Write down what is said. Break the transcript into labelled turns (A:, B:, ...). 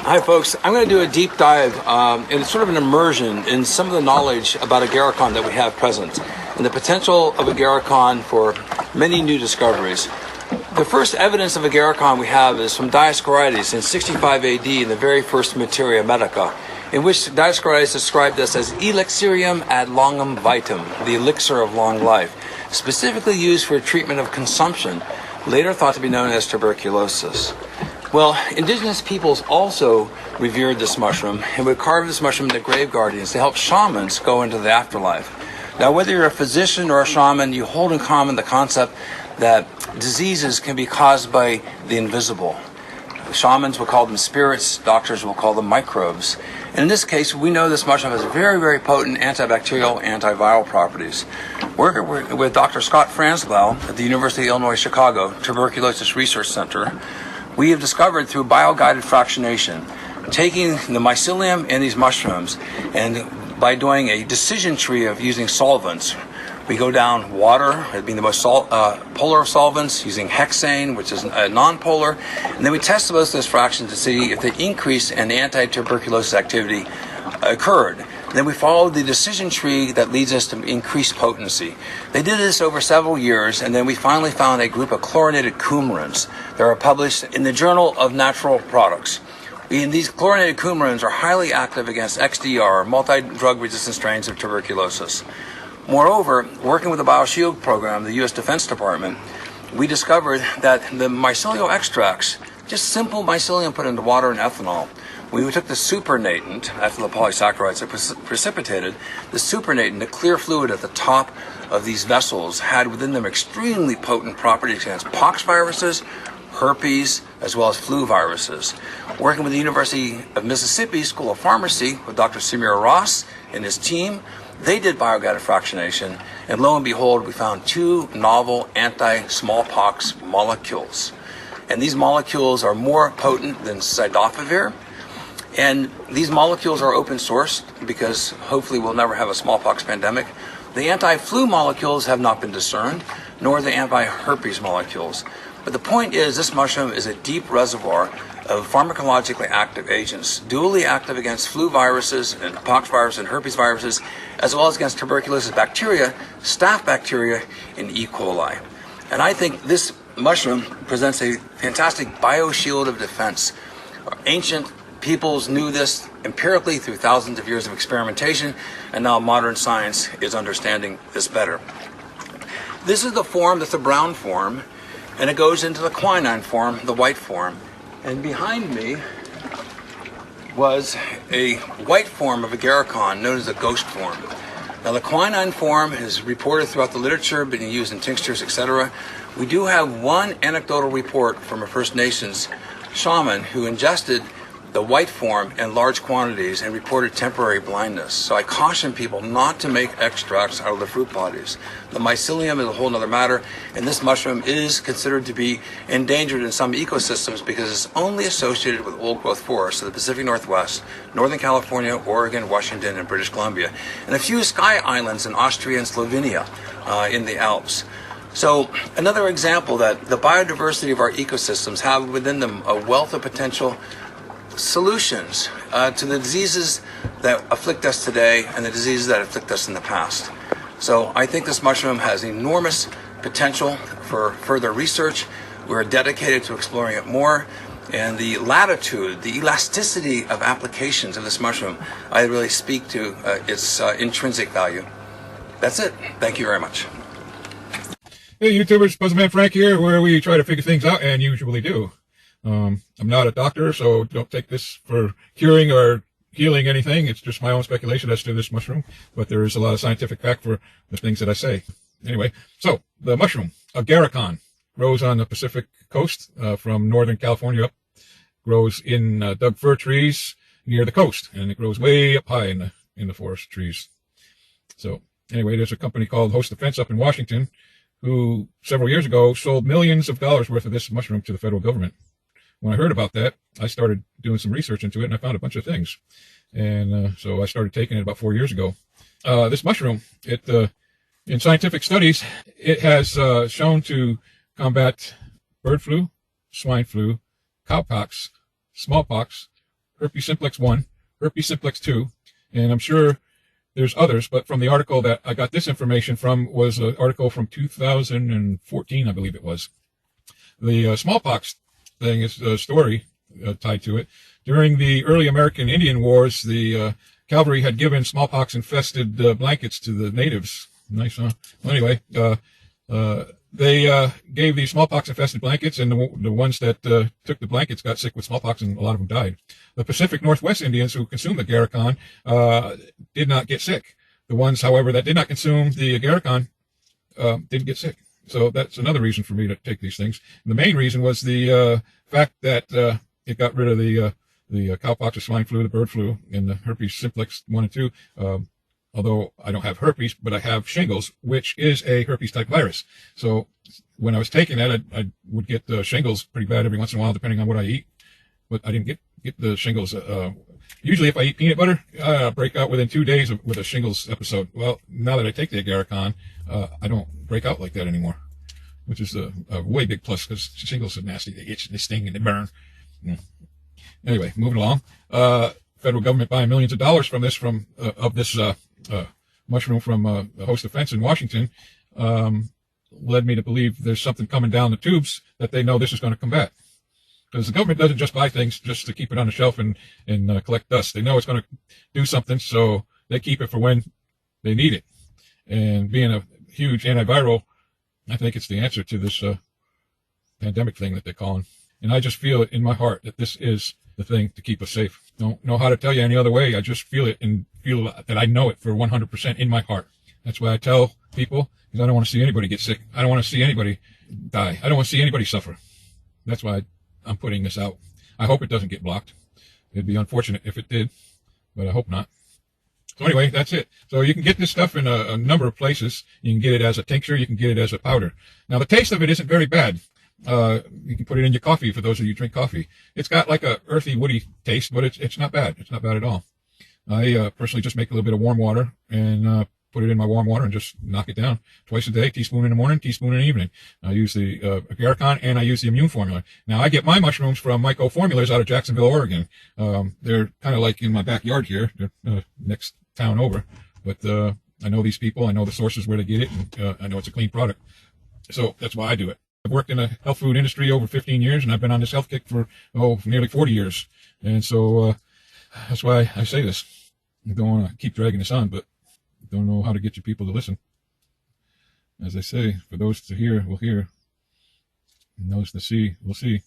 A: Hi folks, I'm going to do a deep dive and sort of an immersion in some of the knowledge about Agarikon that we have present and the potential of Agarikon for many new discoveries. The first evidence of Agarikon we have is from Dioscorides in 65 AD in the very first Materia Medica, in which Dioscorides described this as elixirium ad longum vitam, the elixir of long life, specifically used for treatment of consumption, later thought to be known as tuberculosis. Well, indigenous peoples also revered this mushroom and would carve this mushroom into grave guardians to help shamans go into the afterlife. Now, whether you're a physician or a shaman, you hold in common the concept that diseases can be caused by the invisible. Shamans will call them spirits, doctors will call them microbes. And in this case, we know this mushroom has very, very potent antibacterial, antiviral properties. We're with Dr. Scott Franzblau at the University of Illinois Chicago Tuberculosis Research Center. We have discovered through bio-guided fractionation, taking the mycelium in these mushrooms, and by doing a decision tree of using solvents, we go down water, being the most polar of solvents, using hexane, which is non-polar, and then we test both those fractions to see if the increase in anti-tuberculosis activity occurred. Then we followed the decision tree that leads us to increased potency. They did this over several years, and then we finally found a group of chlorinated coumarins that are published in the Journal of Natural Products. These chlorinated coumarins are highly active against XDR, multi-drug resistant strains of tuberculosis. Moreover, working with the BioShield program, the U.S. Defense Department, we discovered that the mycelial extracts, just simple mycelium put into water and ethanol, we took the supernatant, after the polysaccharides are precipitated, the supernatant, the clear fluid at the top of these vessels, had within them extremely potent properties against pox viruses, herpes, as well as flu viruses. Working with the University of Mississippi School of Pharmacy with Dr. Samir Ross and his team, they did bio-guided fractionation, and lo and behold, we found two novel anti-smallpox molecules. And these molecules are more potent than cidofovir. And these molecules are open sourced because hopefully we'll never have a smallpox pandemic. The anti-flu molecules have not been discerned, nor the anti-herpes molecules. But the point is, this mushroom is a deep reservoir of pharmacologically active agents, dually active against flu viruses and pox virus and herpes viruses, as well as against tuberculosis bacteria, staph bacteria, and E. coli. And I think this mushroom presents a fantastic bioshield of defense. Ancient peoples knew this empirically through thousands of years of experimentation, and now modern science is understanding this better. This is the form, that's the brown form, and it goes into the quinine form, the white form. And behind me was a white form of Agarikon known as the ghost form. Now the quinine form is reported throughout the literature, being used in tinctures, etc. We do have one anecdotal report from a First Nations shaman who ingested the white form in large quantities and reported temporary blindness. So I caution people not to make extracts out of the fruit bodies. The mycelium is a whole other matter, and this mushroom is considered to be endangered in some ecosystems because it's only associated with old growth forests of the Pacific Northwest, Northern California, Oregon, Washington, and British Columbia, and a few sky islands in Austria and Slovenia in the Alps. So another example that the biodiversity of our ecosystems have within them a wealth of potential solutions to the diseases that afflict us today and the diseases that afflict us in the past. So I think this mushroom has enormous potential for further research. We're dedicated to exploring it more, and the latitude, the elasticity of applications of this mushroom, I really speak to its intrinsic value. That's it. Thank you very much.
B: Hey YouTubers, Puzzleman Frank here, where we try to figure things out, and usually do. I'm not a doctor, so don't take this for curing or healing anything. It's just my own speculation as to this mushroom, but there is a lot of scientific fact for the things that I say. Anyway, so the mushroom, Agarikon, grows on the Pacific coast from Northern California up, grows in Doug fir trees near the coast, and it grows way up high in the forest trees. So anyway, there's a company called Host Defense up in Washington who several years ago sold millions of dollars worth of this mushroom to the federal government. When I heard about that, I started doing some research into it, and I found a bunch of things. And so I started taking it about 4 years ago. This mushroom, in scientific studies, it has shown to combat bird flu, swine flu, cowpox, smallpox, herpes simplex 1, herpes simplex 2, and I'm sure there's others, but from the article that I got this information from was an article from 2014, I believe it was. The smallpox thing is a story tied to it. During the early American Indian Wars, the cavalry had given smallpox-infested blankets to the natives. Nice, huh? Well, anyway, they gave the smallpox-infested blankets, and the ones that took the blankets got sick with smallpox, and a lot of them died. The Pacific Northwest Indians who consumed the Agarikon did not get sick. The ones, however, that did not consume the Agarikon didn't get sick. So that's another reason for me to take these things. And the main reason was the fact that it got rid of the cowpox, the swine flu, the bird flu, and the herpes simplex 1 and 2. Although I don't have herpes, but I have shingles, which is a herpes-type virus. So when I was taking that, I would get shingles pretty bad every once in a while, depending on what I eat. But I didn't get the shingles. Usually, if I eat peanut butter, I break out within 2 days with a shingles episode. Well, now that I take the Agarikon, I don't break out like that anymore, which is a way big plus, because shingles are nasty. They itch, they sting, and they burn. Anyway, moving along. Federal government buying millions of dollars from this, of this mushroom from a host of fence in Washington, led me to believe there's something coming down the tubes that they know this is going to combat. Because the government doesn't just buy things just to keep it on the shelf and collect dust. They know it's going to do something, so they keep it for when they need it. And being a huge antiviral, I think it's the answer to this pandemic thing that they're calling. And I just feel it in my heart that this is the thing to keep us safe. Don't know how to tell you any other way. I just feel it, and feel that I know it for 100% in my heart. That's why I tell people, because I don't want to see anybody get sick. I don't want to see anybody die. I don't want to see anybody suffer. That's why I'm putting this out. I hope it doesn't get blocked. It'd be unfortunate if it did, but I hope not. So anyway, that's it. So you can get this stuff in a number of places. You can get it as a tincture. You can get it as a powder. Now, the taste of it isn't very bad. You can put it in your coffee for those of you who drink coffee. It's got like a earthy, woody taste, but it's not bad. It's not bad at all. I personally just make a little bit of warm water and put it in my warm water and just knock it down twice a day, teaspoon in the morning, teaspoon in the evening. I use the Agarikon, and I use the immune formula. Now, I get my mushrooms from Myco Formulas out of Jacksonville, Oregon. They're kind of like in my backyard here. They're next town over. But I know these people. I know the sources where they get it, and I know it's a clean product. So that's why I do it. I've worked in the health food industry over 15 years, and I've been on this health kick for nearly 40 years. And so that's why I say this. I don't want to keep dragging this on, but I don't know how to get you people to listen. As I say, for those to hear will hear, and those to see will see.